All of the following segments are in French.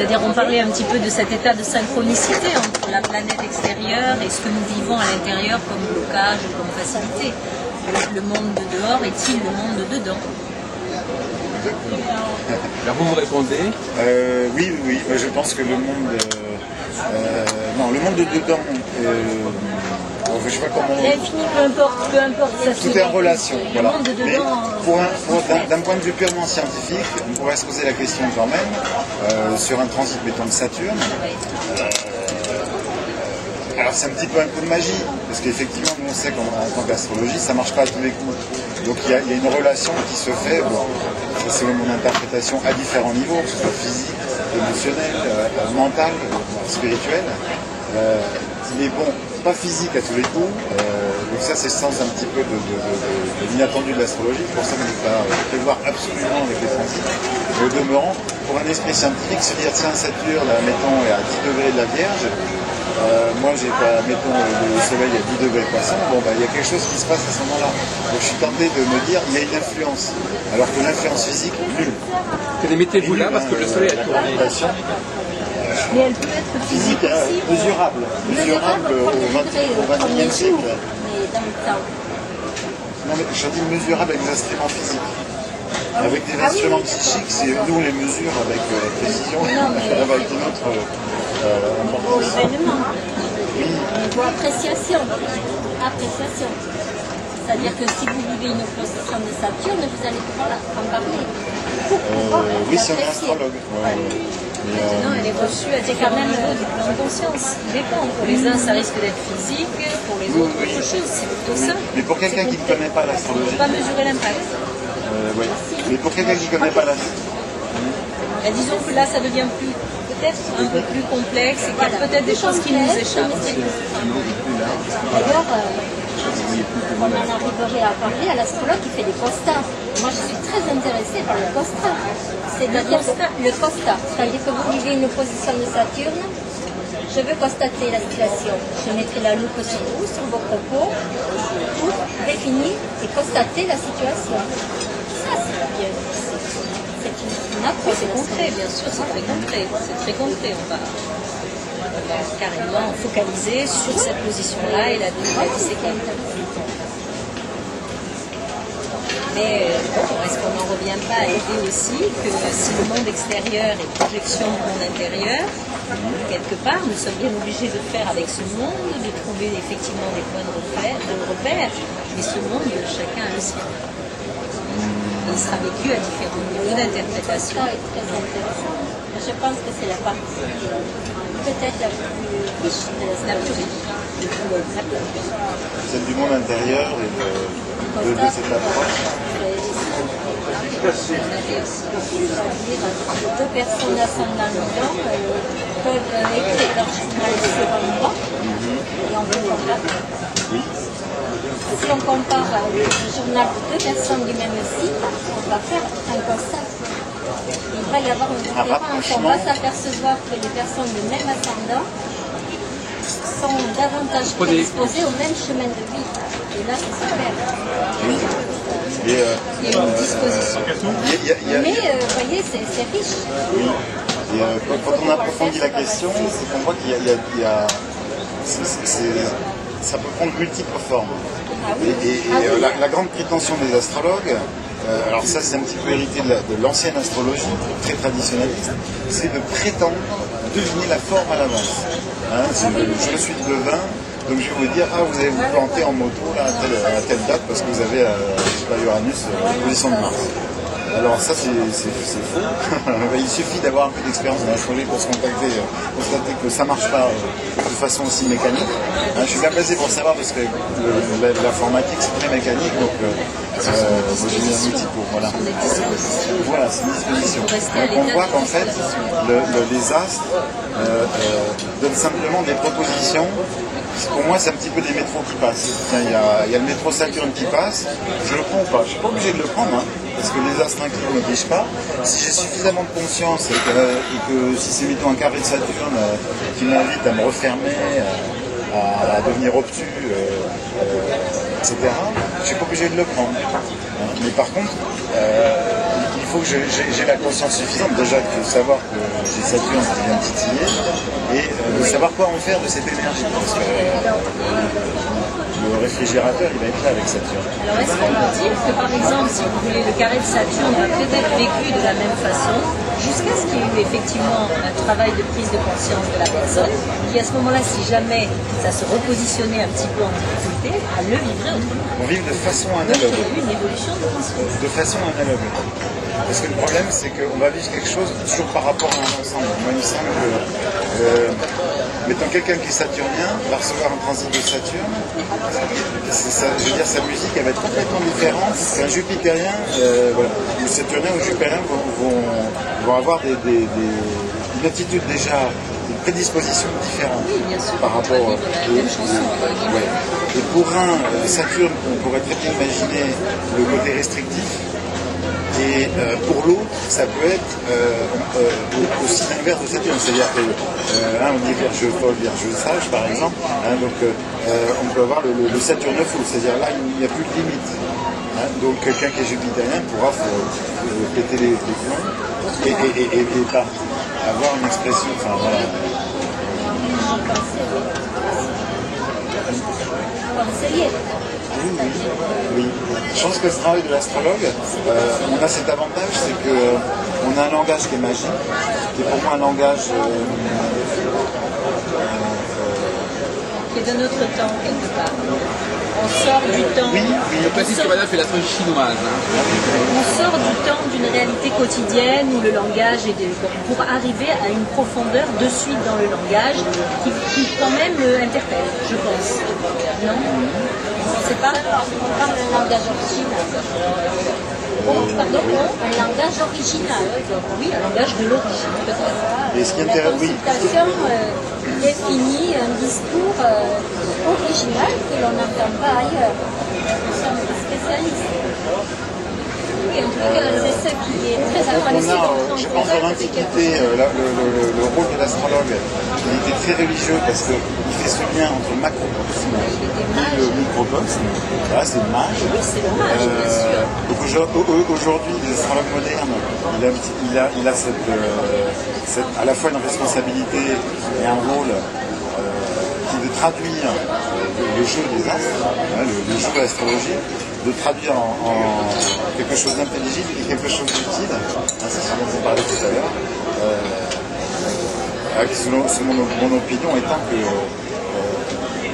C'est-à-dire, on parlait un petit peu de cet état de synchronicité entre la planète extérieure et ce que nous vivons à l'intérieur comme blocage ou comme facilité. Le monde de dehors est-il le monde de dedans? Alors vous répondez Oui, je pense que le monde... non, le monde de dedans... je sais pas comment... L'infini, peu importe. Tout est en relation. Le monde de dedans... D'un point de vue purement scientifique, on pourrait se poser la question quand même, sur un transit, mettons, de Saturne. Alors c'est un petit peu un coup de magie, parce qu'effectivement, nous on sait qu'en tant qu'astrologie, ça ne marche pas à tous les coups. Donc il y a une relation qui se fait, bon, c'est mon interprétation, à différents niveaux, que ce soit physique, émotionnel, mental, spirituel. Mais bon, pas physique à tous les coups. Donc ça c'est le sens un petit peu de l'inattendu de l'astrologie. Pour ça qu'on ne peut pas prévoir absolument avec les transits. Mais au demeurant, pour un esprit scientifique, se dire tiens, Saturne, mettons, est à 10 degrés de la Vierge. Moi, j'ai pas, mettons, le soleil à 10 degrés Poisson, bon, il y a quelque chose qui se passe à ce moment-là. Donc je suis tenté de me dire, il y a une influence. Alors que l'influence physique, nulle. Mettez-vous là parce que le soleil a tourné. Mais elle peut être physique, mesurable. Mesurable au XXIe siècle. Mais dans le temps. Non, mais je dis mesurable avec des instruments physiques. Avec des instruments psychiques, c'est nous on les mesure avec précision, avec une autre Au événement. Oui. Niveau appréciation. C'est-à-dire que si vous vivez une opposition de Saturne, vous allez pouvoir en parler. Oui, c'est un astrologue. Maintenant, elle est reçue à différents niveaux du plan de conscience. Il dépend. Pour les uns, ça risque d'être physique, pour les autres, autre chose. C'est plutôt ça. Mais pour quelqu'un qui ne connaît pas l'astrologie. On ne peut pas mesurer l'impact. Oui. Mais pour quelqu'un qui ne connaît pas l'astrologie. Disons que là, ça devient peut-être un peu plus complexe et qu'il y a peut-être des choses qui nous échappent. D'ailleurs, on en arriverait à parler à l'astrologue qui fait des constats. Moi, je suis très intéressée par le constat. C'est-à-dire le constat. C'est-à-dire que vous vivez une opposition de Saturne. Je veux constater la situation. Je mettrai la loupe sur vous, sur vos propos, pour définir et constater la situation. Ça, c'est bien. C'est une approche. C'est concret, bien sûr, c'est très concret. C'est très concret. On va carrément focaliser sur cette position-là et la disséquer. Mais bon, est-ce qu'on n'en revient pas à l'idée aussi que si le monde extérieur est projection du monde intérieur, quelque part, nous sommes bien obligés de faire avec ce monde, de trouver effectivement des points de repère, mais ce monde, chacun a le sien. Il sera vécu à différents niveaux d'interprétation. Ça est très intéressant. Je pense que c'est la partie peut-être la plus riche de la plus riche. Celle du monde intérieur et de cette approche. C'est-à-dire deux personnes ascendant lion peuvent écrire leur journal sur un mois et on peut comparer. Si on compare le journal de deux personnes du même site, on va faire un constat. Il va y avoir une différence. On va s'apercevoir que les personnes du même ascendant sont davantage exposées au même chemin de vie. Et là, c'est super. Oui. Il y a une disposition. Mais vous voyez, c'est riche. Oui. Et, quand on approfondit la question, c'est qu'on voit qu'il y a ça peut prendre multiples formes. La grande prétention des astrologues, alors ça c'est un petit peu hérité de l'ancienne astrologie, très traditionnaliste, c'est de prétendre deviner la forme à l'avance. Je suis de Levin, donc je vais vous dire, vous allez vous planter en moto là, à telle date parce que vous avez, je sais pas, Uranus en position de Mars. Alors ça c'est faux. Il suffit d'avoir un peu d'expérience dans l'astrologie pour se constater que ça ne marche pas de façon aussi mécanique. Je suis bien placé pour savoir parce que l'informatique c'est très mécanique, donc j'ai mis un outil pour. Voilà, c'est une disposition. Donc on voit qu'en fait les astres donnent simplement des propositions. Pour moi, c'est un petit peu des métros qui passent. Il y a le métro Saturne qui passe, je le prends ou pas. Je ne suis pas obligé de le prendre, parce que les astres inclus ne m'obligent pas. Si j'ai suffisamment de conscience et que si c'est mettons un carré de Saturne qui m'invite à me refermer, à devenir obtus, etc., je ne suis pas obligé de le prendre. Mais par contre, il faut que j'ai la conscience suffisante, déjà de savoir que j'ai Saturne qui vient titiller, et de savoir quoi en faire de cette énergie. Parce que le réfrigérateur, il va être là avec Saturne. Alors est-ce qu'on peut dire que par exemple, si vous voulez, le carré de Saturne va peut-être être vécu de la même façon, jusqu'à ce qu'il y ait eu effectivement un travail de prise de conscience de la personne, qui à ce moment-là, si jamais ça se repositionnait un petit peu en difficulté, elle le vivrait autrement. On vit de façon Donc il y analogue. a eu une évolution de conscience. De façon analogue. Parce que le problème, c'est qu'on va vivre quelque chose toujours par rapport à un ensemble. Moi, il me semble que, mettons quelqu'un qui est saturnien, va recevoir un transit de Saturne, je veux dire, sa musique, elle va être complètement différente qu'un jupitérien. Voilà. Les saturniens ou jupitériens vont avoir une attitude déjà, une prédisposition différente Oui, bien sûr. par rapport La même chanson, ouais. Et pour un Saturne, on pourrait très bien imaginer le côté restrictif. Et pour l'autre, ça peut être aussi l'inverse de Saturne. C'est-à-dire que on dit vierge folle, vierge sage, par exemple. Donc on peut avoir le Saturne fou. C'est-à-dire là, il n'y a plus de limite. Donc quelqu'un qui est jupitérien pourra péter les plombs et pas avoir une expression. Enfin voilà. Oui. Je pense que le travail de l'astrologue, on a cet avantage, c'est qu'on a un langage qui est magique, qui est pour moi un langage qui est de notre temps quelque part. On sort du temps. Oui, Je précise que madame fait l'astrologie chinoise. On sort du temps d'une réalité quotidienne où le langage est pour arriver à une profondeur de suite dans le langage qui quand même interpelle, je pense. Non? C'est pas On parle d'un langage original. Pardon, un langage original. Oui, un langage de l'origine, peut-être. Et ce qui La intéresse, oui, consultation définit un discours original que l'on n'entend pas ailleurs. Nous sommes des spécialistes. Oui, en tout cas, c'est ce qui est très on apprécié. a, je pense, dans l'Antiquité, le rôle de l'astrologue, il était très religieux parce qu'il fait ce lien entre le macrocosme et le microcosme. Là, c'est le mage. Oui, c'est le mage, bien sûr. Donc aujourd'hui, l'astrologue moderne, il a à la fois une responsabilité et un rôle qui est de traduire le jeu des astres, le jeu de l'astrologie, de traduire en quelque chose d'intelligible et quelque chose d'utile. C'est ce dont vous parlez tout à l'heure. Selon mon opinion étant que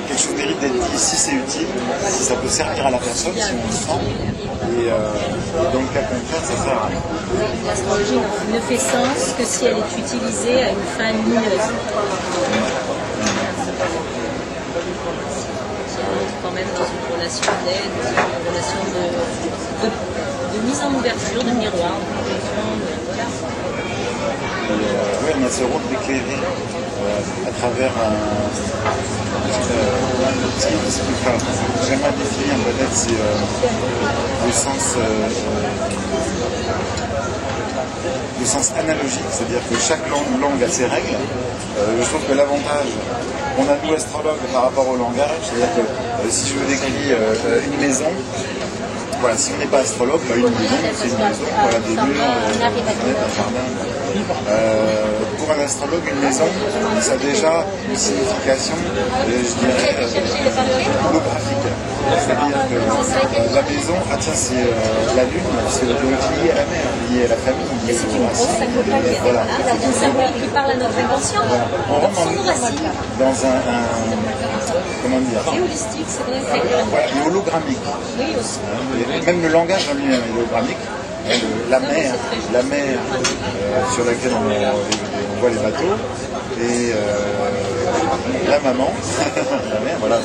quelque chose mérite d'être dit si c'est utile, si ça peut servir à la personne, si on le sent. Et dans le cas contraire, ça sert à rien. L'astrologie ne fait sens que si elle est utilisée à une fin lumineuse. Quand même dans une relation d'aide, une relation de mise en ouverture, de miroir, voilà. Oui, on a ce rôle d'éclairer à travers j'aimerais définir peut-être c'est le sens analogique, c'est-à-dire que chaque langue a ses règles. Je trouve que l'avantage qu'on a nous astrologues par rapport au langage, c'est-à-dire que si je vous décris une maison, voilà, si on n'est pas astrologue, une maison, c'est une maison, voilà, des murs, une fenêtre, un jardin. Pour un astrologue, une maison, ça a déjà une signification, je dirais, holographique. C'est-à-dire que la maison, c'est la lune, c'est lié à la mer, lié à la famille, lié C'est une grosse symbolique. Voilà. C'est une symbolique qui parle à notre inconscient. On rentre Nos racines. dans un comment dire, C'est holistique, c'est vrai. voilà, et hologrammique. Oui, aussi. Et même le langage en lui-même est hologrammique. La mer sur laquelle on voit les bateaux, et la maman, la mère, voilà.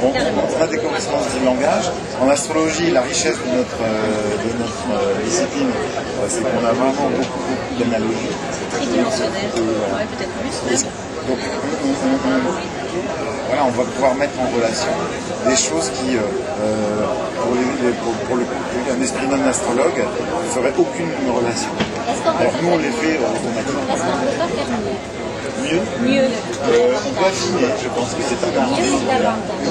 On a des correspondances du langage. En astrologie, la richesse de notre discipline, c'est qu'on a vraiment beaucoup d'analogies. C'est tridimensionnel. Ouais, peut-être plus. Donc, voilà, on va pouvoir mettre en relation des choses qui, pour un esprit non-astrologue, ne ferait aucune relation. Alors nous, on les fait automatiquement. Est-ce qu'on ne peut pas faire mieux? Mieux. On peut affiner, je pense que c'est un art. Mieux et davantage.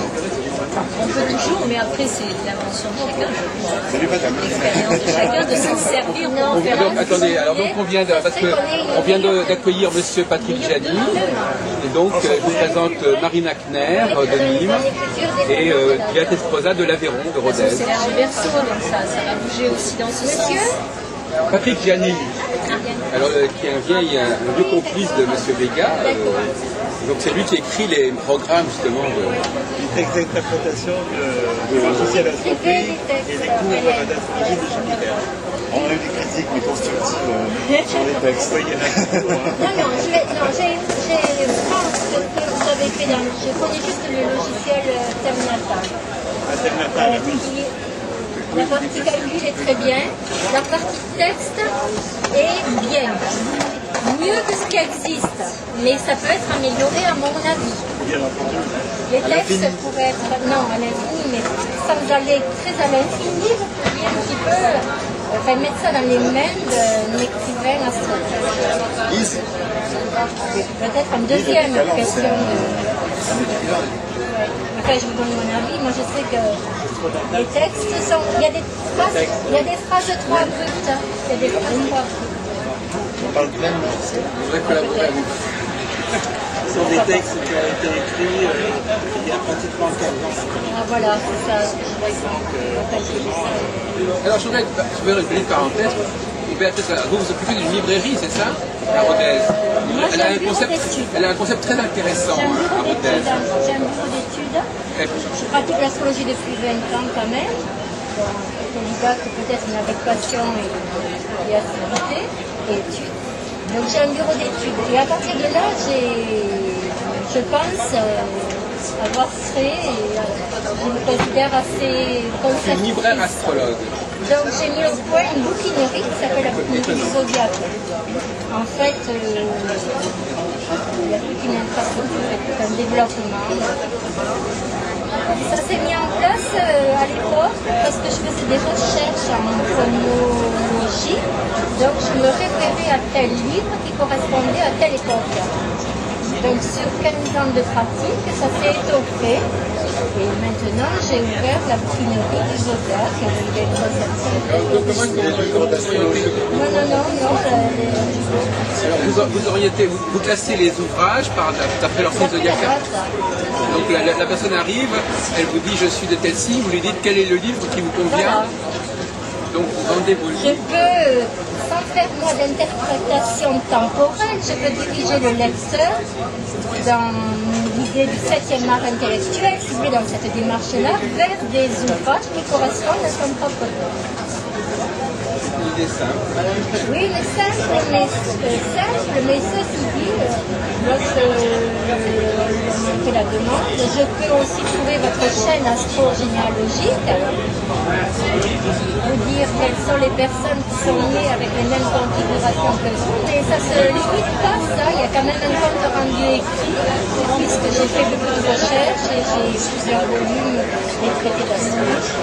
On peut toujours, mais après c'est l'invention de chacun, je crois. C'est du patin. L'expérience de chacun de s'en servir pour en faire Donc, attendez, alors donc on vient d'accueillir Monsieur Patrick Gianni, et donc je vous présente Marina Kner de Nîmes et Beat Esprosa de l'Aveyron, de Rodez. C'est l'air du berceau, donc ça va bouger aussi dans ce sens. Patrick Gianni, alors, qui est un vieux complice de Monsieur Vega. Donc c'est lui qui écrit les programmes justement de... Texte d'interprétation de logiciels astronomiques et des cours d'astrologie de Jupiter. On a eu des critiques, mais constructives sur les textes. Oui, il y en a beaucoup, hein. Je pense que ce que vous avez fait dans je connais juste le logiciel Terminatal. Alternatal, oui. La partie calcul est très bien, la partie texte est bien, mieux que ce qui existe, mais ça peut être amélioré à mon avis. Bien entendu. Les textes pourraient être, non, à l'infini, mais sans aller très à l'infini, vous pourriez un petit peu mettre ça dans les mains d'un écrivain astrophysique. Lise, Peut-être en deuxième Lise, question. un écrivain. Enfin, je vous donne mon avis. Moi, je sais que les textes sont. Il y a des phrases trop abruptes. Il y a des phrases trop abruptes. On parle du même logiciel. Je voudrais collaborer avec vous. Ce sont des textes qui ont été écrits il y a pratiquement 15 ans. Ah, voilà, c'est ça. Je vois ça. Alors je voudrais une petite parenthèse. Béatrice, vous vous occupez d'une librairie, c'est ça, à Rodez? Moi, j'ai un bureau d'études. Elle a un concept très intéressant J'ai un à bureau Rodez. d'études. J'ai un bureau d'études. Je pratique l'astrologie depuis 20 ans quand même. Bon, autodidacte, peut-être une avec passion et activité et études. Donc j'ai un bureau d'études. Et à partir de là, je pense avoir créé, et je me considère assez C'est une libraire conceptrice. astrologue. Donc j'ai mis au point une bouquinerie qui s'appelle la bouquinerie du Zodiac. En fait, il y a toute une infrastructure et tout un développement. Ça s'est mis en place à l'époque parce que je faisais des recherches en chronologie. Donc je me référais à tel livre qui correspondait à telle époque. Donc sur 15 ans de pratique, ça s'est étoffé. Et maintenant, j'ai ouvert la bouquinerie du Zodiac. Il y a une conception. Des livres d'astrologie. Non. Alors vous classez les ouvrages d'après leur signe zodiacal. Donc la personne arrive, elle vous dit je suis de tel signe, vous lui dites quel est le livre qui vous convient. Donc vous vendez vos Je livres. peux, sans faire moi d'interprétation temporelle, je peux diriger le lecteur dans l'idée du 7e art intellectuel, si vous voulez, dans cette démarche-là, vers des ouvrages qui correspondent à son propre corps. L'idée simple. Oui, mais simple, mais ceci dit, lorsque on fait la demande, je peux aussi trouver votre chaîne astro-généalogique, vous dire quelles sont les personnes qui sont nées avec les mêmes configurations que vous, mais ça se limite pas ça, il y a quand même un compte rendu écrit, puisque j'ai fait beaucoup de recherches et j'ai plusieurs volumes des traités d'astrologie.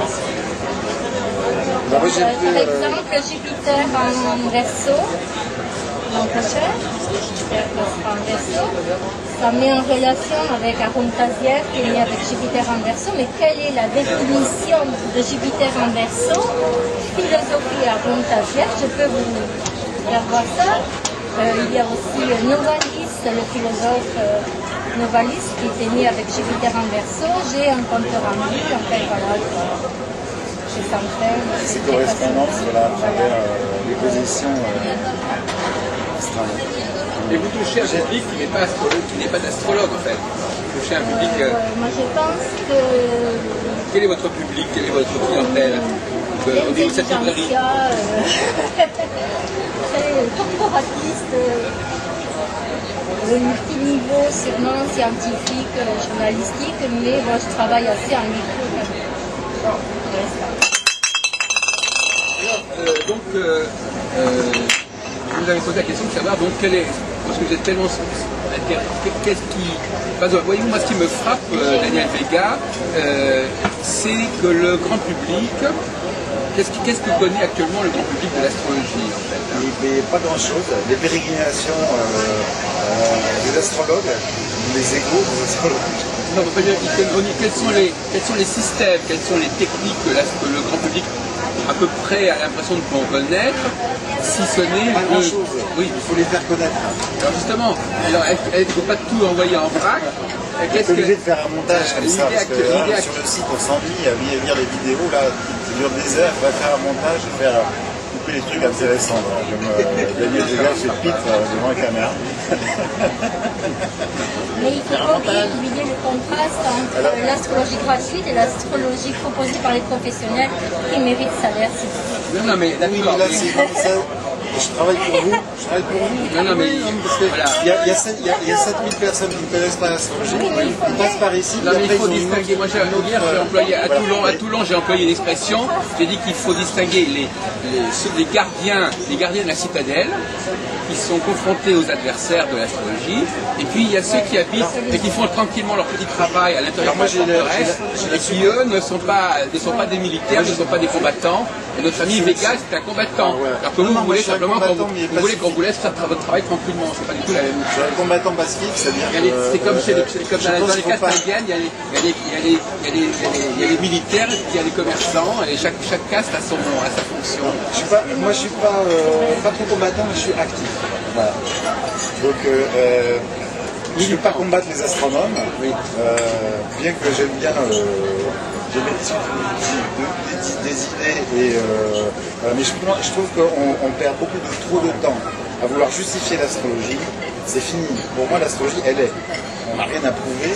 Bah, moi, j'ai Par fait, exemple, Jupiter en Verseau, l'an prochain, Jupiter passera en Verseau, ça met en relation avec Arun Taziev qui est né avec Jupiter en Verseau, mais quelle est la définition de Jupiter en Verseau? Philosophie Arun Taziev, je peux vous faire voir ça. Il y a aussi Novalis, le philosophe Novalis qui était né avec Jupiter en Verseau. J'ai un compte rendu, enfin voilà. ces correspondances voilà, à travers les positions astrales. Et vous touchez un public qui n'est pas astrologue, qui n'est pas d'astrologue en fait. Vous touchez un public. Moi je pense que Quel est votre public? Quelle est votre clientèle au niveau de cette librairie? corporatiste, le multiniveau sûrement scientifique, journalistique, mais moi je travaille assez en micro. Donc, je vous avais posé la question de savoir donc quel est, parce que vous êtes tellement qu'est-ce qui, voyez-vous, moi ce qui me frappe, Daniel Vega, c'est que le grand public, qu'est-ce que connaît actuellement le grand public de l'astrologie en fait, hein? Mais pas grand-chose. Les pérégrinations des astrologues, les égaux des astrologues. quels sont les systèmes, quels sont les techniques que le grand public à peu près a l'impression de connaître, si ce n'est Pas grand chose. Oui. Il faut les faire connaître. Alors justement, il ne faut pas tout envoyer en vrac. On est obligé de faire un montage comme ça, parce que l'idée sur le site on s'ennuie à lire les vidéos, là, ça dure des heures, on va faire un montage et faire couper les trucs intéressants, voilà, comme Daniel Vega fait Pitre devant la caméra. Mais il ne faut pas oublier le contraste entre l'astrologie gratuite et l'astrologie proposée par les professionnels qui méritent salaire. Non, mais Oui, mais d'accord. là, c'est ça. Je travaille pour vous. Non, mais Parce que voilà. il y a 7000 personnes qui ne connaissent pas l'astrologie. Ils passent par ici. Non, mais il puis faut après, ils ont une distinguer. Moi, hier, j'ai employé à Toulon, j'ai employé une expression. J'ai dit qu'il faut distinguer les gardiens de la citadelle qui sont confrontés aux adversaires de l'astrologie, et puis il y a ceux qui habitent et qui font tranquillement leur petit travail à l'intérieur de la forteresse, et qui eux ne sont pas des militaires, ne sont pas des combattants. Et notre ami Vega, c'est un combattant. Alors que vous voulez simplement qu'on vous laisse faire votre travail tranquillement. C'est pas du tout la même Je chose. suis un combattant pacifique, c'est-à-dire C'est comme dans les castes indiennes, il y a les militaires, il y a les commerçants, et chaque caste a sa fonction. Moi, je suis pas trop combattant, mais je suis actif. Voilà. Donc, je ne veux pas combattre les astronomes, bien que j'aime bien des idées. Voilà. Mais je trouve qu'on perd trop de temps à vouloir justifier l'astrologie. C'est fini. Pour moi, l'astrologie, elle est. On n'a rien à prouver.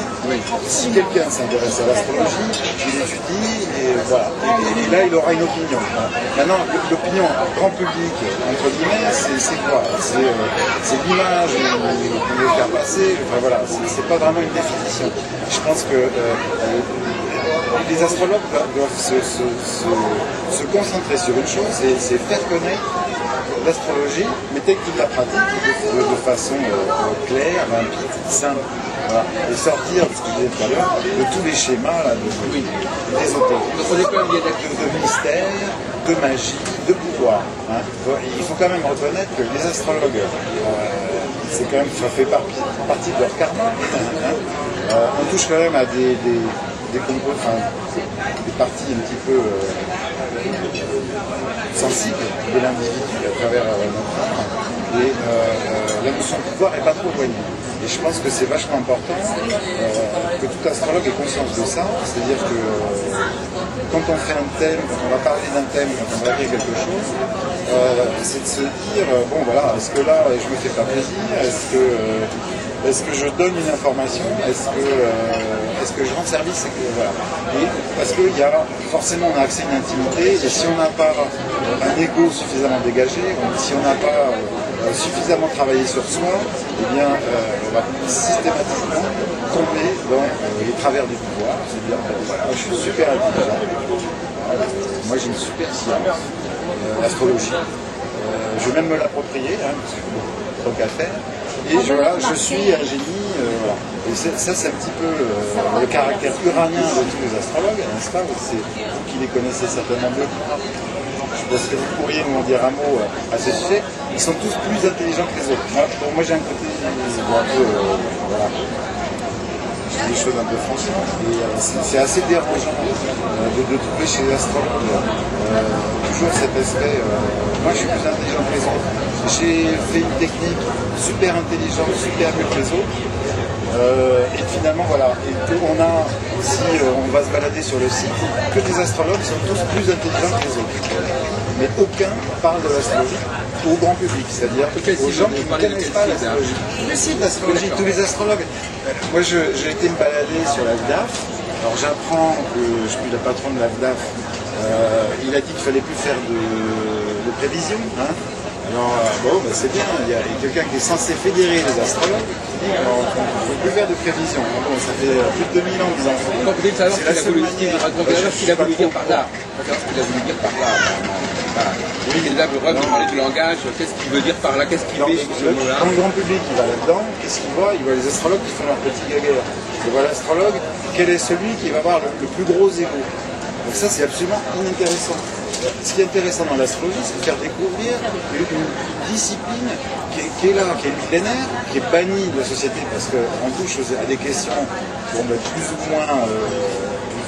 Si quelqu'un s'intéresse à l'astrologie, il étudie et voilà. Et là, il aura une opinion. Maintenant, l'opinion grand public, entre guillemets, c'est quoi? C'est l'image qu'on veut faire passer. Enfin voilà, c'est pas vraiment une définition. Je pense que les astrologues doivent se concentrer sur une chose, c'est faire connaître l'astrologie, mais telle qu'ils la pratiquent de façon claire, limpide, simple. Voilà. Et sortir, ce que je disais tout à l'heure, de tous les schémas d'ésotérisme, de mystère, de magie, de pouvoir. Hein. Il faut quand même reconnaître que les astrologues, c'est quand même, ça fait partie de leur karma. Hein. On touche quand même à des parties un petit peu sensibles de l'individu à travers notre âme. Et la notion de pouvoir n'est pas trop éloignée. Et je pense que c'est vachement important que tout astrologue ait conscience de ça. C'est-à-dire que quand on fait un thème, quand on va parler d'un thème, quand on va dire quelque chose, c'est de se dire, bon voilà, est-ce que là je me fais pas plaisir, est-ce que je donne une information, est-ce que je rends service, voilà. Et parce qu'il y a forcément on a accès à une intimité, et si on n'a pas un ego suffisamment dégagé, si on n'a pas suffisamment travaillé sur soi, eh bien on va systématiquement tomber dans les travers du pouvoir. C'est-à-dire, moi je suis super intelligent, moi j'ai une super science, l'astrologie. Je vais même me l'approprier, hein, parce que tant qu'à faire. Et je suis un génie, voilà. Et ça, c'est un petit peu le caractère uranien de tous les astrologues, n'est-ce pas? C'est vous qui les connaissez certainement mieux. Parce que vous pourriez nous en dire un mot à ce sujet. Ils sont tous plus intelligents que les autres. Moi j'ai un côté un peu, voilà. Je dis des choses un peu franchement. Et c'est assez dérangeant de trouver chez les astrologues toujours cet aspect. Moi je suis plus intelligent que les autres. J'ai fait une technique super intelligente, super mieux que les autres. Et finalement, voilà. Et on a, si on va se balader sur le site, que des astrologues sont tous plus intelligents que les autres. Mais aucun parle de l'astrologie au grand public, c'est-à-dire aux gens qui ne connaissent pas l'astrologie. Le site d'astrologie, tous les astrologues. Moi, j'ai été me balader sur la VDAF. Alors, j'apprends que je suis le patron de la VDAF. Il a dit qu'il ne fallait plus faire de prévision. Hein. Alors, bon, bah, c'est bien, il y a quelqu'un qui est censé fédérer les astrologues qui dit qu'on ne peut plus faire de prévision. Bon, ça fait plus de 2000 ans qu'ils en font. Vous voulez savoir ce qu'il a voulu dire par là. Oui, il est là, le droit de parler du langage, qu'est-ce qu'il veut dire par là, qu'est-ce qu'il veut sur ce mot-là. Quand le grand public il va là-dedans, qu'est-ce qu'il voit? Il voit les astrologues qui font leur petit gaguerre. Il voit l'astrologue, quel est celui qui va avoir le plus gros ego. Donc ça, c'est absolument inintéressant. ce qui est intéressant dans l'astrologie, c'est de faire découvrir une discipline qui est là, qui est millénaire, qui est bannie de la société, parce qu'on touche à des questions plus ou moins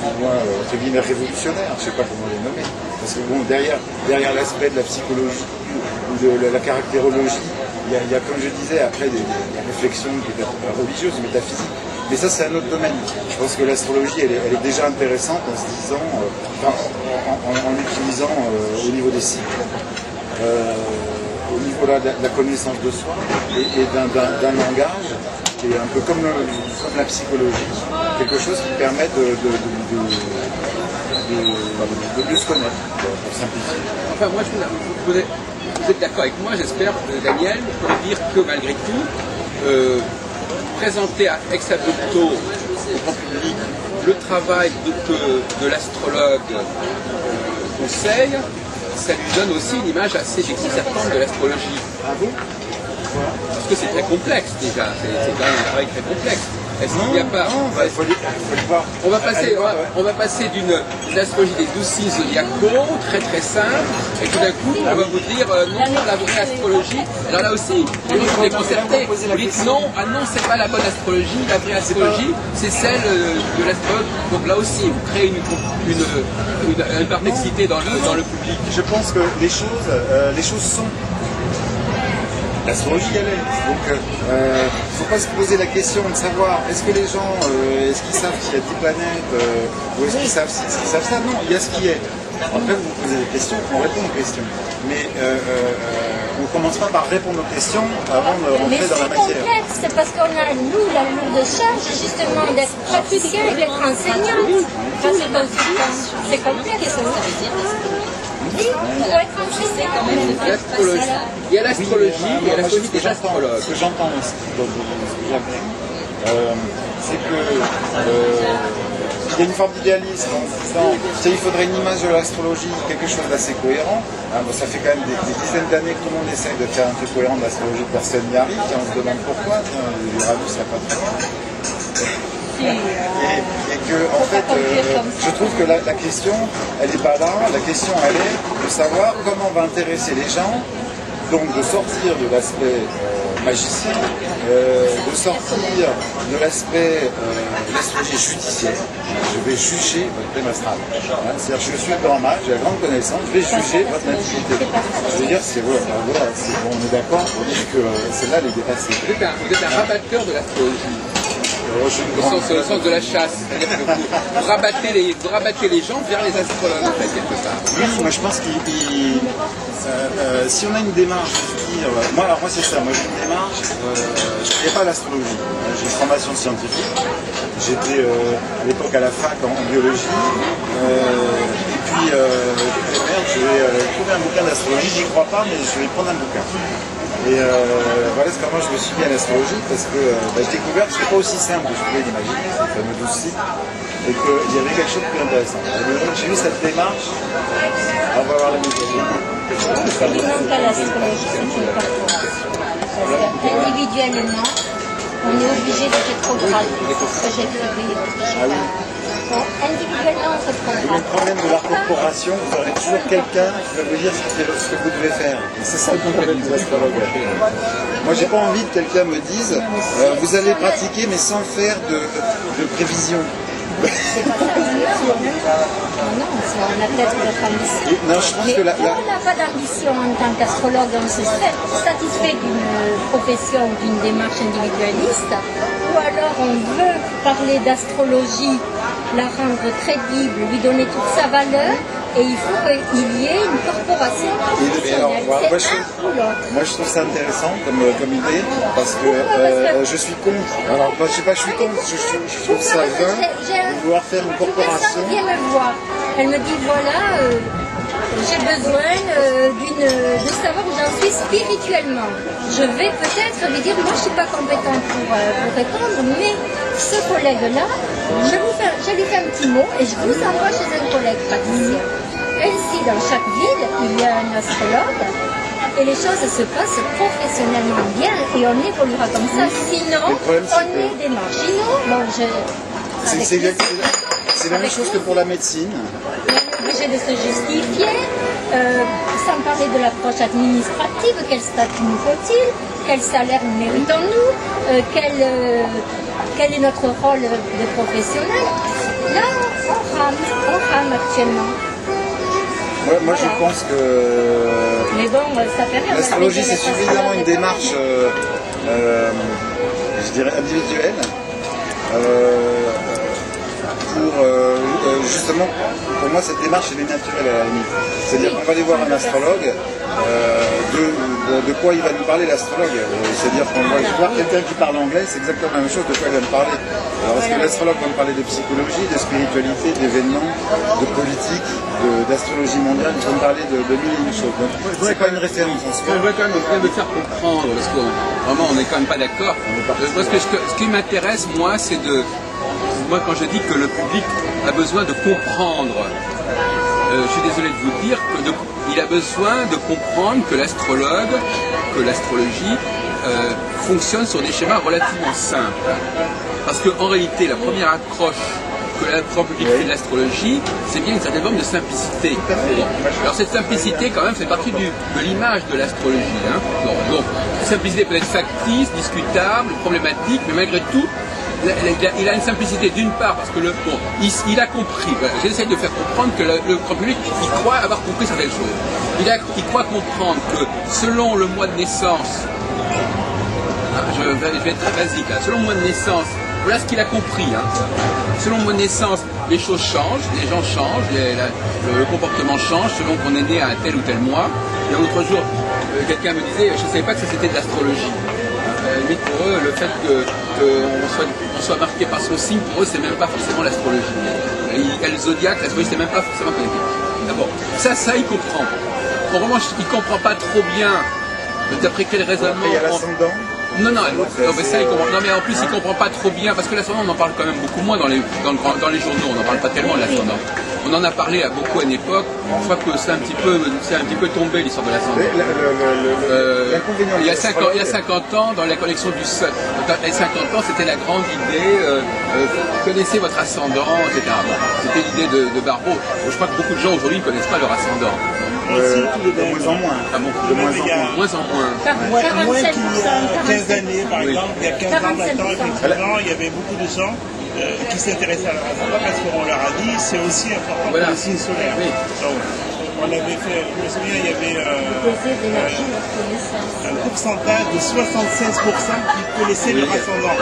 entre guillemets révolutionnaires, je ne sais pas comment les nommer, parce que bon, derrière l'aspect de la psychologie ou de la caractérologie, il y a, comme je disais, après des réflexions qui étaient religieuses, métaphysiques. Mais ça, c'est un autre domaine. Je pense que l'astrologie, elle est déjà intéressante en se disant, en utilisant au niveau des cycles, au niveau de la connaissance de soi et d'un langage qui est un peu comme la psychologie, quelque chose qui permet de mieux se connaître, pour simplifier. Enfin, moi, vous êtes d'accord avec moi, j'espère, Daniel, pour dire que malgré tout, présenter à ex abrupto au grand public le travail de l'astrologue conseil, ça lui donne aussi une image assez déconcertante de l'astrologie. Ah bon? Parce que c'est très complexe déjà, c'est quand même un travail très complexe. Est-ce qu'il n'y a pas... Il faut le voir. On va passer d'une astrologie des 12 signes zodiacaux, très très simple, et tout d'un coup, on va vous dire non, la vraie astrologie. Alors là aussi, vous êtes déconcertés. Vous dites non, c'est pas la bonne astrologie, la vraie astrologie, c'est celle de l'astrologue. Donc là aussi, vous créez une perplexité dans le public. Je pense que les choses sont. L'astrologie, elle est. Donc, il ne faut pas se poser la question de savoir est-ce que les gens, est-ce qu'ils savent qu'il y a 10 planètes, ou est-ce qu'ils savent ça? Non, il y a ce qui est. Après, vous posez des questions, on répond aux questions. Mais on ne commence pas par répondre aux questions avant de rentrer dans la matière. Mais c'est complexe, parce qu'on a, nous, la lourde charge, justement, d'être praticien et d'être enseignant. C'est complexe. Oui, pour être enseignant. Il y a l'astrologie, il y a l'astrologie des astrologues. Ce que j'entends aussi, c'est que il y a une forme d'idéalisme en disant il faudrait une image de l'astrologie, quelque chose d'assez cohérent. Ça fait quand même des dizaines d'années que tout le monde essaye de faire un truc cohérent de l'astrologie, personne n'y arrive, on se demande pourquoi, l'Uranus n'a pas de temps. Et que, en fait, je trouve que la question, elle n'est pas là, la question, elle est de savoir comment on va intéresser les gens, donc de sortir de l'aspect magicien, de sortir de l'aspect de l'astrologie judiciaire. Je vais juger votre thème astral. C'est-à-dire, je suis un grand mage, j'ai la grande connaissance, je vais juger votre nativité. Je veux dire, c'est bon, on est d'accord pour dire que celle-là, elle est dépassée. Vous êtes un rabatteur de l'astrologie. Au sens de la chasse, c'est-à-dire que vous rabattez les gens vers les astrologues, en fait, quelque part. Oui, moi je pense si on a une démarche de dire, moi c'est ça, moi j'ai une démarche, je ne connais pas l'astrologie, j'ai une formation scientifique, j'étais à l'époque à la fac en biologie, et puis je vais trouver un bouquin d'astrologie, j'y crois pas, mais je vais prendre un bouquin. Et voilà comment je me suis mis à l'astrologie, parce que j'ai découvert que ce n'était pas aussi simple que je pouvais l'imaginer, ce fameux 12 sites, et qu'il y avait quelque chose de plus intéressant. Donc j'ai eu cette démarche, on va voir la méthode. Ce qui manque à l'astrologie, c'est une corporation. Parce qu'individuellement, on est obligé de rétrograder. J'ai fait individuellement, on se Le problème de la corporation, vous aurez toujours quelqu'un qui va vous dire ce que vous devez faire. Et c'est ça le problème de l'astrologue. Moi, j'ai pas envie que quelqu'un me dise vous allez pratiquer, mais sans faire de prévision. C'est pas ça l'ambition. Non, on a peut-être notre ambition. Non, je pense que on n'a pas d'ambition en tant qu'astrologue, on se satisfait d'une profession, d'une démarche individualiste, ou alors on veut parler d'astrologie, la rendre crédible, lui donner toute sa valeur, et il faut qu'il y ait une corporation professionnelle. Moi je trouve ça intéressant comme idée, parce que je suis contre. Alors moi je sais pas, je suis contre, je trouve ça vain de vouloir faire une corporation. Une personne vient me voir, elle me dit voilà, j'ai besoin de savoir où j'en suis spirituellement. Je vais peut-être lui dire, moi je ne suis pas compétente pour répondre, mais ce collègue-là, je lui fais un petit mot et je vous envoie chez un collègue praticien. Ainsi, dans chaque ville, il y a un astrologue et les choses se passent professionnellement bien et on évoluera comme ça. Sinon, on est des marginaux. C'est la même chose que pour la médecine. obligé de se justifier, sans parler de l'approche administrative, quel statut nous faut-il, quel salaire méritons-nous, quel est notre rôle de professionnel. Là, on rame actuellement. Moi, Voilà. je pense que Mais bon, ça fait rien. l'astrologie, c'est suffisamment une démarche, je dirais, individuelle, pour justement, pour moi, cette démarche, elle est naturelle à la limite. C'est-à-dire qu'on va aller voir un astrologue, de quoi il va nous parler l'astrologue. C'est-à-dire qu'on va voir quelqu'un qui parle anglais, c'est exactement la même chose de quoi il va me parler. Alors est-ce que l'astrologue va me parler de psychologie, de spiritualité, d'événements, de politique, d'astrologie mondiale, il va me parler de mille et une choses. Donc, c'est pas une référence en Je soi. voudrais quand même bien me faire comprendre, parce que vraiment on n'est quand même pas d'accord. Parce que ce qui m'intéresse, moi, c'est de... Moi, quand je dis que le public a besoin de comprendre, je suis désolé de vous dire qu'il a besoin de comprendre que l'astrologue, que l'astrologie fonctionne sur des schémas relativement simples. Parce qu'en réalité, la première accroche que le grand public fait de l'astrologie, c'est bien une certaine forme de simplicité. Bon. Alors cette simplicité, quand même, fait partie de l'image de l'astrologie. Hein. Donc, cette simplicité peut être factice, discutable, problématique, mais malgré tout, il a une simplicité d'une part parce que il a compris, j'essaie de faire comprendre que le grand public, il croit avoir compris certaines choses. Il croit comprendre que selon le mois de naissance, je vais être très basique là, selon le mois de naissance, voilà ce qu'il a compris. Hein. Selon le mois de naissance, les choses changent, les gens changent, le comportement change selon qu'on est né à un tel ou tel mois. Et l'autre jour, quelqu'un me disait, je ne savais pas que ça c'était de l'astrologie. Mais pour eux, le fait qu'on soit marqué par son signe, pour eux, c'est même pas forcément l'astrologie. Le zodiaque, l'astrologie, c'est même pas forcément connecté. D'abord, ça, il comprend. En revanche, il comprend pas trop bien d'après quel raisonnement. Il y a l'ascendant. Non, mais ça, il comprend. Non, mais en plus, il comprend pas trop bien, parce que l'ascendant, on en parle quand même beaucoup moins dans les journaux, on n'en parle pas tellement de l'ascendant. On en a parlé à beaucoup à une époque, je crois que c'est un petit peu tombé l'histoire de l'ascendant. Il y a 50 ans, dans la collection du Sut, il y a 50 ans, c'était la grande idée, connaissez votre ascendant, etc. Bon, c'était l'idée de Barbeau. Je crois que beaucoup de gens aujourd'hui ne connaissent pas leur ascendant. De moins en moins. Ah bon, De moins en moins. moins en moins. Moins qu'il y 47%, a 15 années, par Oui. exemple, il y a 15 ans maintenant, effectivement, il y avait beaucoup de gens qui s'intéressaient à leur ascendant parce qu'on leur a dit c'est aussi important Voilà. que le signe solaire. Oui. Donc, on avait fait, je me souviens, il y avait un pourcentage de 76% qui connaissaient leur ascendant.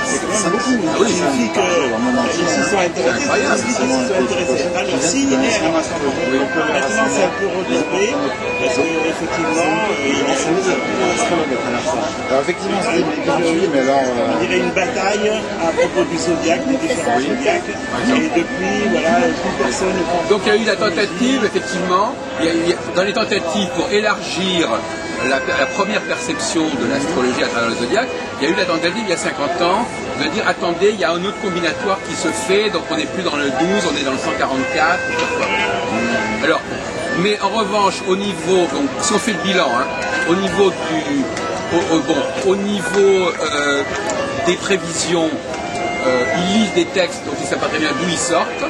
C'est quand même beaucoup. Ah oui, Ça signifie qu'ils s'y sont intéressés. Ça signifie qu'ils s'y sont intéressés à leur signe et à leur ascendant. Maintenant, c'est un peu redoublé parce qu'effectivement, il y a Alors effectivement, c'est mais alors... on dirait une bataille à propos du zodiaque, des différents zodiaques. Et depuis, voilà, plus personne ne comprend. Donc il y a eu la tentative, effectivement, dans les tentatives pour élargir la première perception de l'astrologie à travers le zodiaque, il y a eu la tentative il y a 50 ans de dire attendez, il y a un autre combinatoire qui se fait, donc on n'est plus dans le 12, on est dans le 144. Alors, mais en revanche, au niveau, donc si on fait le bilan, hein, au niveau des prévisions, ils lisent des textes, donc ils ne savent pas très bien d'où ils sortent.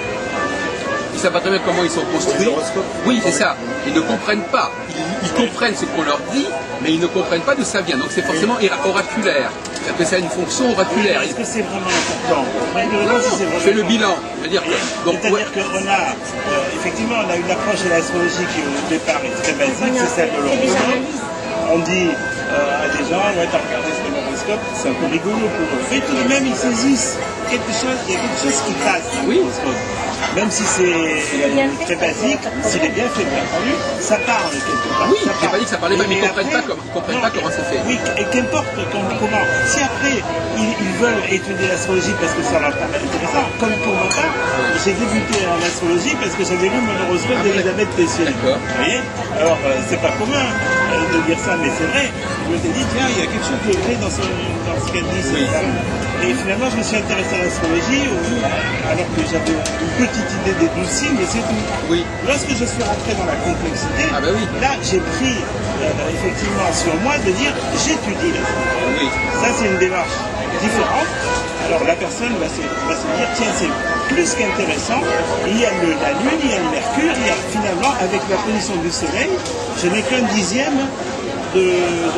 Ils ne savent pas très bien comment ils sont construits. Oui, c'est ça. Ils ne comprennent pas. Ils comprennent ce qu'on leur dit, mais ils ne comprennent pas d'où ça vient. Donc c'est forcément oraculaire. C'est-à-dire que ça a une fonction oraculaire. Est-ce que c'est vraiment important? Je fais le bilan. C'est-à-dire que, donc, C'est-à-dire qu'on a, effectivement, on a une approche de l'astrologie qui au départ est très basique, c'est celle de l'horoscope. On dit à des gens, ouais, t'as regardé ce l'horoscope, c'est un peu rigolo pour eux. Mais tout de même, ils saisissent quelque chose, il y a quelque chose qui passe dans l'horoscope. Même si c'est très basique, s'il est bien fait, bien entendu, ça parle quelque part. Oui, j'ai pas dit que ça parlait pas, mais ils ne comprennent pas comment ça fait. Oui, et qu'importe comment. Si après, ils veulent étudier l'astrologie parce que ça leur paraît intéressant, comme pour ma part, j'ai débuté en astrologie parce que j'avais lu mon horoscope d'Elisabeth Tessier. D'accord. Vous voyez? Alors, c'est pas commun de dire ça, mais c'est vrai. Je me suis dit, tiens, il y a quelque chose de vrai dans ce qu'elle dit, cette femme. Et finalement, je me suis intéressé à l'astrologie, alors que j'avais une petite idée des 12 signes, mais c'est tout. Oui. Lorsque je suis rentré dans la complexité, Ah bah oui. là, j'ai pris effectivement sur moi de dire, j'étudie l'astrologie. Oui. Ça, c'est une démarche différentes, alors la personne va se dire, tiens, c'est plus qu'intéressant, il y a la Lune, il y a le Mercure, il y a finalement, avec la position du Soleil, je n'ai qu'un dixième de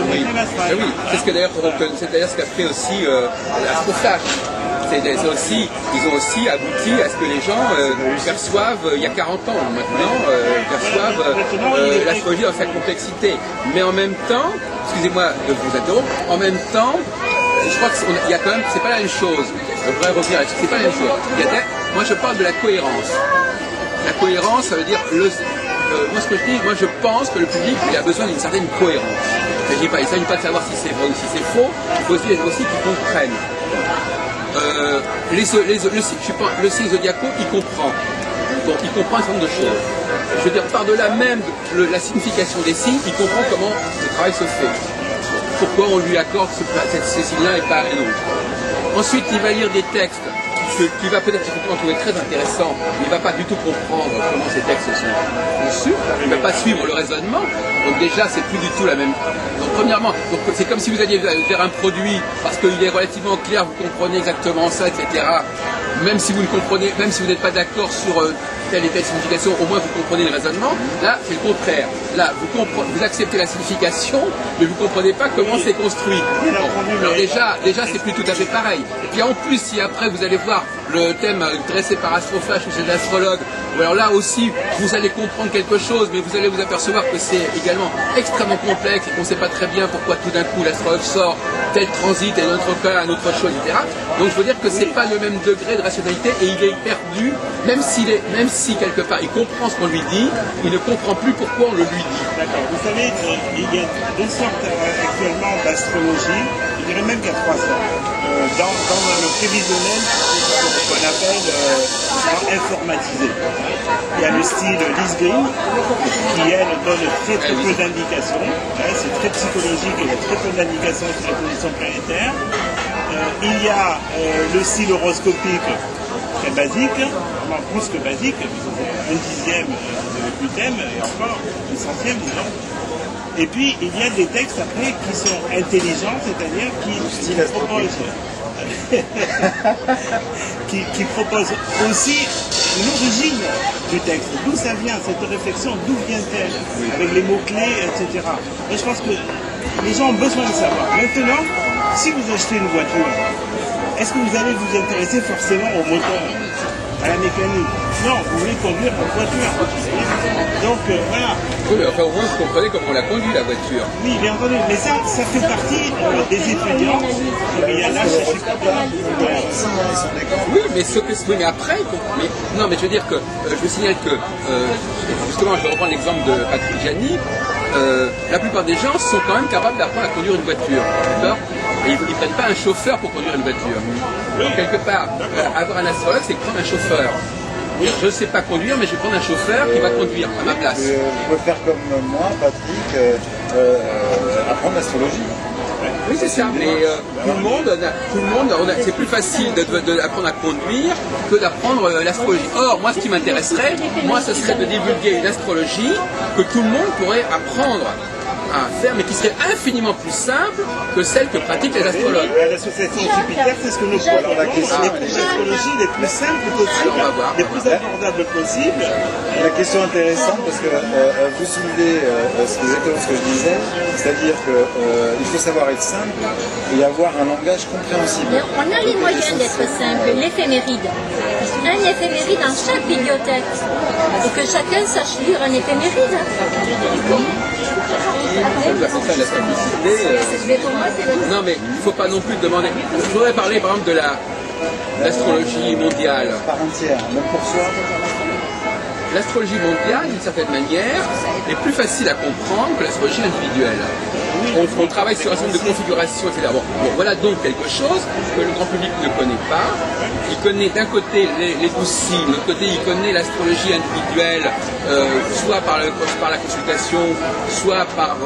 mon thème astral. Oui, c'est ce que d'ailleurs, c'est d'ailleurs ce qu'a fait aussi l'Astroflash. Ils ont aussi abouti à ce que les gens perçoivent, il y a 40 ans maintenant, perçoivent l'astrologie dans sa complexité. Mais en même temps, excusez-moi de vous interrompre, en même temps, je crois qu'il y a quand même, c'est pas la même chose. Je voudrais revenir là-dessus, c'est pas la même chose. Moi je parle de la cohérence. La cohérence, ça veut dire, moi ce que je dis, moi je pense que le public il a besoin d'une certaine cohérence. Il ne s'agit pas de savoir si c'est vrai ou si c'est faux, il faut aussi qu'ils comprennent. Le signe zodiaco, il comprend. Donc il comprend un certain nombre de choses. Je veux dire, par-delà même la signification des signes, il comprend comment ce travail se fait. Pourquoi on lui accorde ce signe-là et pas un autre. Ensuite, il va lire des textes qu'il va peut-être trouver très intéressants, mais il ne va pas du tout comprendre comment ces textes sont conçus, il ne va pas suivre le raisonnement, donc déjà c'est plus du tout la même. Donc premièrement, c'est comme si vous alliez vers un produit, parce qu'il est relativement clair, vous comprenez exactement ça, etc. Même si vous ne comprenez, même si vous n'êtes pas d'accord sur telle et telle signification, au moins vous comprenez le raisonnement. Là, c'est le contraire. Là, vous acceptez la signification, mais vous ne comprenez pas comment c'est construit. Alors déjà c'est plus tout à fait pareil. Et puis en plus, si après vous allez voir le thème dressé par Astroflash ou chez l'astrologue, alors là aussi, vous allez comprendre quelque chose, mais vous allez vous apercevoir que c'est également extrêmement complexe et qu'on ne sait pas très bien pourquoi tout d'un coup l'astrologue sort tel transit et notre cas, une autre chose, etc. Donc je veux dire que c'est pas le même degré de rationalité et il est perdu, même si quelque part il comprend ce qu'on lui dit, il ne comprend plus pourquoi on le lui dit. D'accord. Vous savez, il y a deux sortes actuellement d'astrologie, je dirais même qu'il y a trois sortes. Dans le prévisionnel, ce qu'on appelle informatisé. Il y a le style Liz Green, qui elle donne très peu d'indications. C'est très psychologique et il y a très peu d'indications sur la position planétaire. Il y a le style horoscopique, très basique, vraiment plus que basique, un dixième du thème, et encore une centième, disons. Et puis, il y a des textes après qui sont intelligents, c'est-à-dire qui proposent aussi l'origine du texte, d'où ça vient, cette réflexion, d'où vient-elle, avec les mots-clés, etc. Et je pense que les gens ont besoin de savoir. Maintenant, si vous achetez une voiture, est-ce que vous allez vous intéresser forcément au moteur, à la mécanique? Non, vous voulez conduire une voiture. Donc voilà. Oui, mais enfin au moins vous comprenez comment on la conduit la voiture. Oui, bien entendu. Mais ça fait partie des étudiants. Il y en a, je suis pas Oui, mais après, non, mais je veux dire que je vous signale que justement, je vais reprendre l'exemple de Patrick Gianni. La plupart des gens sont quand même capables d'apprendre à conduire une voiture, d'accord? Et ils ne prennent pas un chauffeur pour conduire une voiture. Donc quelque part, avoir un astrologue, c'est prendre un chauffeur. Je ne sais pas conduire, mais je vais prendre un chauffeur qui va conduire à ma place. Je peux faire comme moi, Patrick, apprendre l'astrologie. Oui, c'est ça. Mais tout le monde, c'est plus facile d'apprendre à conduire que d'apprendre l'astrologie. Or, moi, ce qui m'intéresserait, ce serait de divulguer une astrologie que tout le monde pourrait apprendre à faire, mais qui serait infiniment plus simple que celle que pratiquent les astrologues. L'association Jupiter, c'est ce que nous proposons. Les astrologies les plus simples possibles, les plus abordables possibles. La question intéressante, parce que vous soulevez exactement ce que je disais, c'est-à-dire qu'il faut savoir être simple et avoir un langage compréhensible. Mais on a les moyens d'être simple, l'éphéméride. Un éphéméride dans chaque bibliothèque. Et que chacun sache lire un éphéméride. Non, mais il ne faut pas non plus demander. Je voudrais parler par exemple de l'astrologie mondiale. Par entière, même pour soi. L'astrologie mondiale, d'une certaine manière, est plus facile à comprendre que l'astrologie individuelle. On travaille sur un certain nombre de configurations, etc. Bon, voilà donc quelque chose que le grand public ne connaît pas. Il connaît d'un côté les 12 signes, de l'autre côté il connaît l'astrologie individuelle, soit par la consultation, soit par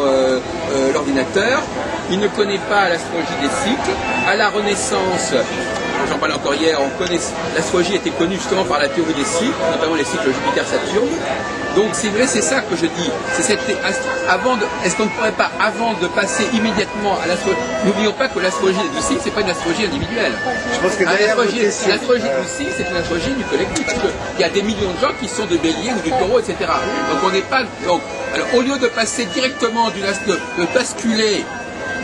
l'ordinateur. Il ne connaît pas l'astrologie des cycles. À la Renaissance, j'en parlais encore hier, l'astrologie était connue justement par la théorie des cycles, notamment les cycles Jupiter-Saturne. Donc c'est vrai, c'est ça que je dis. Est-ce qu'on ne pourrait pas, avant de passer immédiatement à l'astrologie, n'oublions pas que l'astrologie du cycle, c'est pas une astrologie individuelle. Je pense que l'astrologie du cycle, c'est une astrologie du collectif, parce qu'il y a des millions de gens qui sont de Bélier ou du Taureau, etc. Donc on n'est pas. Donc, alors, au lieu de passer directement de basculer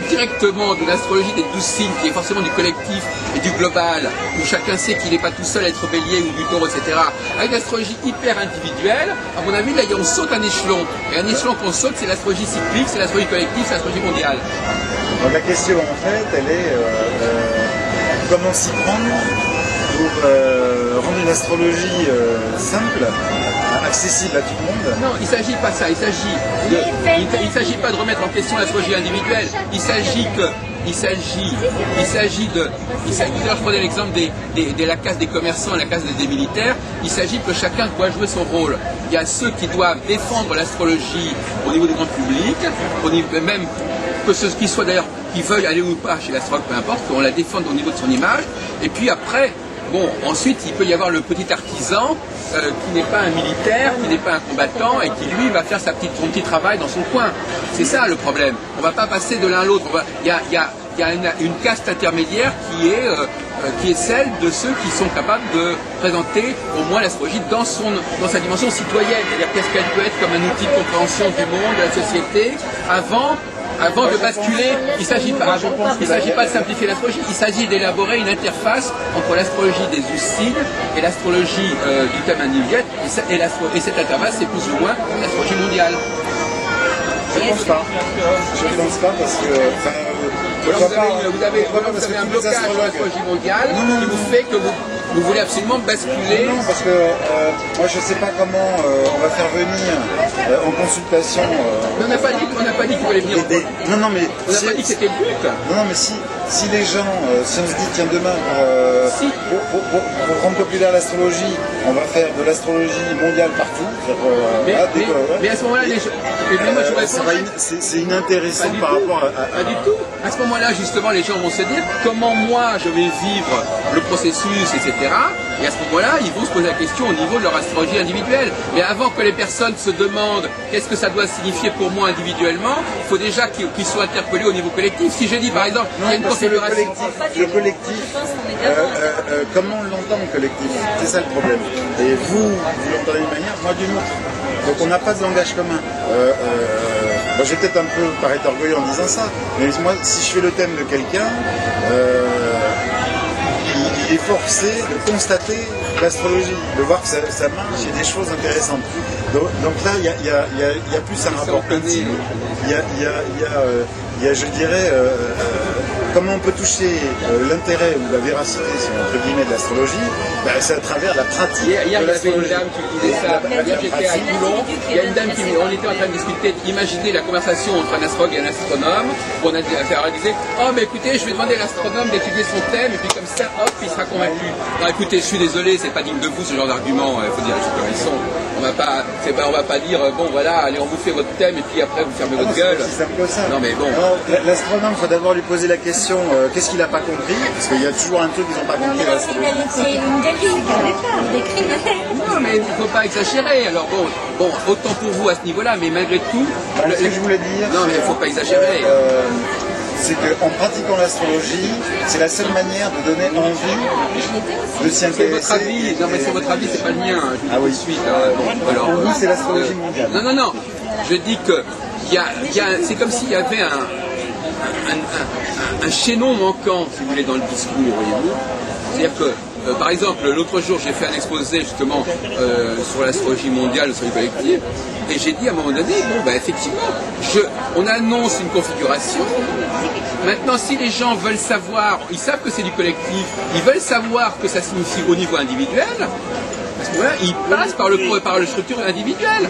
directement de l'astrologie des 12 signes, qui est forcément du collectif et du global, où chacun sait qu'il n'est pas tout seul à être Bélier ou du Taureau, etc., avec l'astrologie hyper individuelle, à mon avis, là, on saute un échelon. Et un échelon qu'on saute, c'est l'astrologie cyclique, c'est l'astrologie collective, c'est l'astrologie mondiale. Donc la question, en fait, elle est comment s'y prendre pour rendre une astrologie simple, accessible à tout le monde. Non, il ne s'agit pas de ça. Il ne s'agit pas de remettre en question l'astrologie individuelle. Il s'agit de. Je prenais l'exemple de la case des commerçants et la case des militaires. Il s'agit que chacun doit jouer son rôle. Il y a ceux qui doivent défendre l'astrologie au niveau du grand public, au niveau même que ceux qui soient d'ailleurs, qui veuillent aller ou pas chez l'astrologue, peu importe, qu'on la défende au niveau de son image. Et puis après. Bon, ensuite, il peut y avoir le petit artisan qui n'est pas un militaire, qui n'est pas un combattant et qui, lui, va faire son petit travail dans son coin. C'est ça le problème. On ne va pas passer de l'un à l'autre. Il y a une caste intermédiaire qui est celle de ceux qui sont capables de présenter au moins l'astrologie dans sa dimension citoyenne. C'est-à-dire qu'est-ce qu'elle peut être comme un outil de compréhension du monde, de la société, avant de basculer, il ne s'agit pas de simplifier l'astrologie, il s'agit d'élaborer une interface entre l'astrologie des 12 signes et l'astrologie du thème individuel, et cette interface, c'est plus ou moins l'astrologie mondiale. Je ne pense pas. Je ne pense pas parce que... vous avez un blocage sur l'astrologie mondiale qui vous fait que vous voulez absolument basculer. Non, parce que moi je ne sais pas comment on va faire venir en consultation. On n'a pas dit qu'il fallait venir. Non, mais on n'a pas dit que c'était le but. Non, mais si les gens, si on se dit tiens demain pour rendre populaire l'astrologie, on va faire de l'astrologie mondiale partout. Mais à ce moment-là, c'est inintéressant par rapport à... Pas du tout. À ce moment-là, justement, les gens vont se dire comment moi je vais vivre le processus, etc. Et à ce moment-là, ils vont se poser la question au niveau de leur astrologie individuelle. Mais avant que les personnes se demandent qu'est-ce que ça doit signifier pour moi individuellement, il faut déjà qu'ils soient interpellés au niveau collectif. Si je dis par exemple, il y a une configuration... Le collectif, comment on l'entend le collectif? C'est ça le problème. Et vous l'entendez d'une manière, moi d'une autre. Donc on n'a pas de langage commun. Moi, je vais peut-être un peu paraître orgueilleux en disant ça, mais moi, si je fais le thème de quelqu'un, il est forcé de constater l'astrologie, de voir que ça marche, il y a des choses intéressantes. Donc là, il y a plus un rapport intime, il y a, je dirais, comment on peut toucher l'intérêt ou la véracité, entre guillemets, de l'astrologie, c'est à travers la pratique. Hier, il y avait une dame qui disait ça. Hier, j'étais à Toulon. Il y a une dame on était en train de discuter, imaginer la conversation entre un astrologue et un astronome. On a disait, oh, mais écoutez, je vais demander à l'astronome d'étudier son thème, et puis comme ça, hop, il sera convaincu. Non, écoutez, je suis désolé, c'est pas digne de vous, ce genre d'argument. Il faut dire les choses comme ils sont. On va pas dire, bon, voilà, allez, on vous fait votre thème, et puis après, vous fermez votre gueule. C'est simple que ça. Non, mais bon. L'astronome, il faut d'abord lui poser la question, qu'est-ce qu'il n'a pas compris? Parce qu'il y a toujours un truc qu'ils n'ont pas compris. C'est une dérive, non, mais il ne faut pas exagérer. Alors bon, autant pour vous à ce niveau-là, mais malgré tout... Ce que je voulais dire... Non, mais il ne faut pas exagérer. C'est qu'en pratiquant l'astrologie, c'est la seule manière de donner envie de s'y intéresser. C'est votre avis, non mais c'est votre avis, c'est pas le mien. Ah oui, suite. Pour vous, c'est l'astrologie mondiale. Non. Je dis que c'est comme s'il y avait un chaînon manquant, si vous voulez, dans le discours, voyez-vous. C'est-à-dire que, par exemple, l'autre jour, j'ai fait un exposé justement sur l'astrologie mondiale, sur les collectifs, et j'ai dit à un moment donné, effectivement, on annonce une configuration. Maintenant, si les gens veulent savoir, ils savent que c'est du collectif, ils veulent savoir que ça signifie au niveau individuel. Parce que voilà, il passe par le structure individuelle.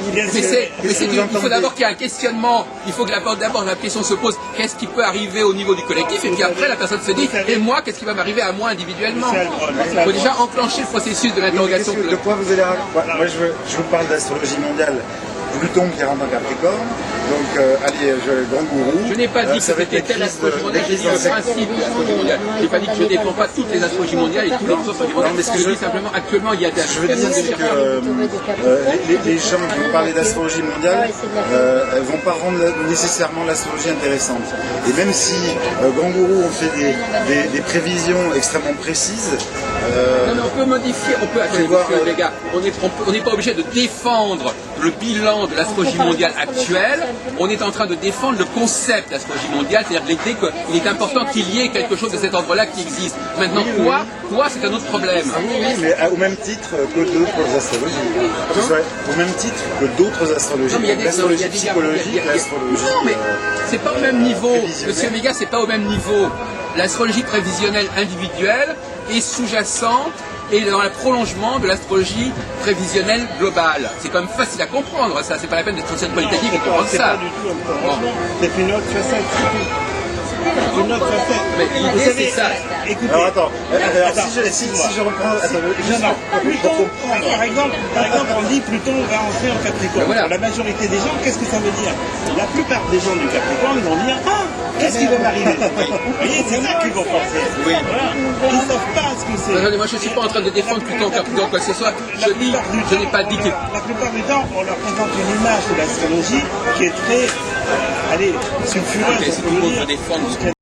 Il faut d'abord qu'il y ait un questionnement. Il faut que d'abord la question se pose, qu'est-ce qui peut arriver au niveau du collectif? Et puis après, la personne se dit, et moi, qu'est-ce qui va m'arriver à moi individuellement? Il faut déjà enclencher le processus de l'interrogation. De quoi vous allez... Moi, je vous parle d'astrologie mondiale. Pluton qui rentre en Capricorne. Donc, allez, grand gourou. Je n'ai pas dit que ça va être c'était telle astrologie mondiale, j'ai dit le principe de l'astrologie mondiale. Je n'ai pas dit que je ne défends pas toutes les astrologies mondiales et tous les autres astrologies mondiales, mais ce que je dis simplement, actuellement, il y a des... Je veux dire, c'est que les gens qui vont parler d'astrologie mondiale, elles vont pas rendre nécessairement l'astrologie intéressante. Et même si Grand Gourou on fait des prévisions extrêmement précises, non, mais on peut modifier, on peut, attendez, les gars, on n'est pas obligé de défendre le bilan de l'astrologie mondiale actuelle, on est en train de défendre le concept d'astrologie mondiale, c'est-à-dire l'idée qu'il est important qu'il y ait quelque chose de cet ordre-là qui existe. Maintenant, quoi, c'est un autre problème. Ah oui, mais au même titre que d'autres astrologies. Au même titre que d'autres astrologies. Non, mais il y a l'astrologie psychologique, l'astrologie... Non, mais c'est pas au même niveau. Monsieur Vega, c'est pas au même niveau. L'astrologie prévisionnelle individuelle est sous-jacente et dans le prolongement de l'astrologie prévisionnelle globale. C'est quand même facile à comprendre, ça. C'est pas la peine d'être social qualitatif pour comprendre c'est ça. pas du tout un prolongement. C'est une autre facette. Une autre facette. Mais Vous l'idée, savez, c'est ça. écoutez. Alors attends, Attends, si je reprends... Attends, Non, Pluton, par exemple, on dit Pluton va entrer en Capricorne. Voilà. Pour la majorité des gens, qu'est-ce que ça veut dire? La plupart des gens du Capricorne vont dire ah, qu'est-ce qui va m'arriver? Vous voyez, c'est ça qu'ils vont penser. Oui. Voilà. Ils ne savent pas ce que c'est. Attendez, moi je ne suis pas en train de défendre Pluton Capricorne quoi que ce soit. Je n'ai pas dit que... La plupart du temps, on leur présente une image de l'astrologie qui est très, allez, sulfureuse. Ok, c'est on peut tout le le monde dire. veut défendre.